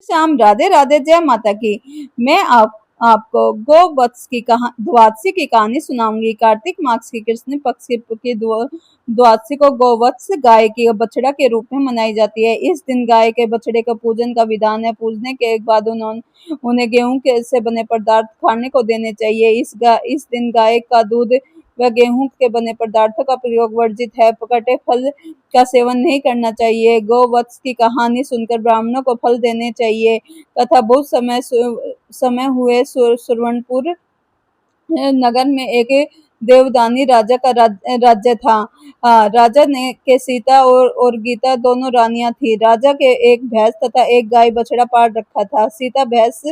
श्याम, राधे राधे, जय माता की। मैं आपको गोवत्स की द्वादशी की कहानी सुनाऊंगी। कार्तिक मास की कृष्ण पक्ष की द्वादशी को गोवत्स गाय की बछड़ा के रूप में मनाई जाती है। इस दिन गाय के बछड़े का पूजन का विधान है। पूजने के बाद उन्हें गेहूं से बने पदार्थ खाने को देने चाहिए। इस दिन गाय का दूध व गेहूं के बने पदार्थों का प्रयोग वर्जित है। कटे फल का सेवन नहीं करना चाहिए। गोवत्स की कहानी सुनकर ब्राह्मणों को फल देने चाहिए। तथा बहुत समय हुए सुवर्णपुर नगर में एक देवदानी राजा का राज्य था। राजा ने के सीता और गीता दोनों रानियां थी। राजा के एक भैंस तथा एक गाय बछड़ा पाल रखा था। सीता भैंस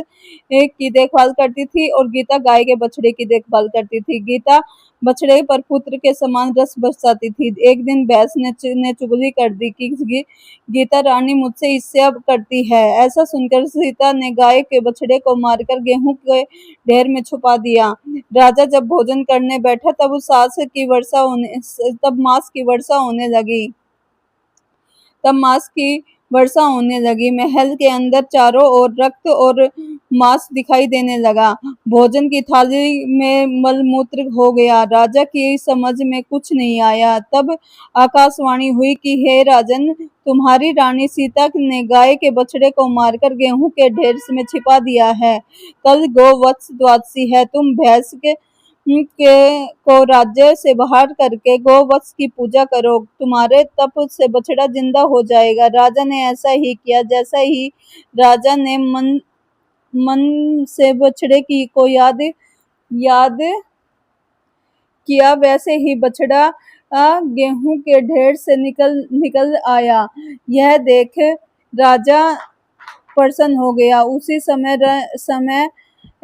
की देखभाल करती थी और गीता गाय के बछड़े की देखभाल करती थी। गीता बछड़े पर पुत्र के समान रस बरसाती थी। एक दिन भैंस ने चुगली कर दी कि गीता रानी मुझसे ईर्ष्या करती है। ऐसा सुनकर सीता ने गाय के बछड़े को मारकर गेहूं के ढेर में छुपा दिया। राजा जब भोजन करने बैठा तब मांस की वर्षा होने लगी। महल के अंदर चारों ओर रक्त और मांस दिखाई देने लगा। भोजन की थाली में मलमूत्र हो गया। राजा की समझ में कुछ नहीं आया। तब आकाशवाणी हुई कि हे राजन, तुम्हारी रानी सीता ने गाय के बछड़े को मारकर गेहूं के ढेर में छिपा दिया है। कल गोवत्स द्वादशी है। तुम भैंस को राज्य से बाहर करके गोवत्स की पूजा करो। तुम्हारे तप से बछड़ा जिंदा हो जाएगा। राजा ने ऐसा ही किया। जैसा ही राजा ने मन से बछड़े को याद किया, वैसे ही बछड़ा गेहूं के ढेर से निकल आया। यह देख राजा प्रसन्न हो गया। उसी समय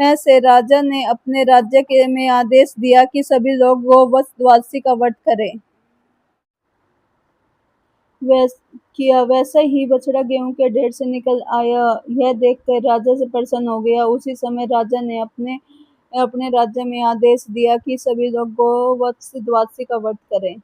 से राजा ने अपने राज्य में आदेश दिया कि सभी लोग गोवत्स द्वादशी का व्रत करें। वैसा ही बछड़ा गेहूं के ढेर से निकल आया। यह देखकर राजा से प्रसन्न हो गया। उसी समय राजा ने अपने राज्य में आदेश दिया कि सभी लोग गोवत्स द्वादशी का व्रत करें।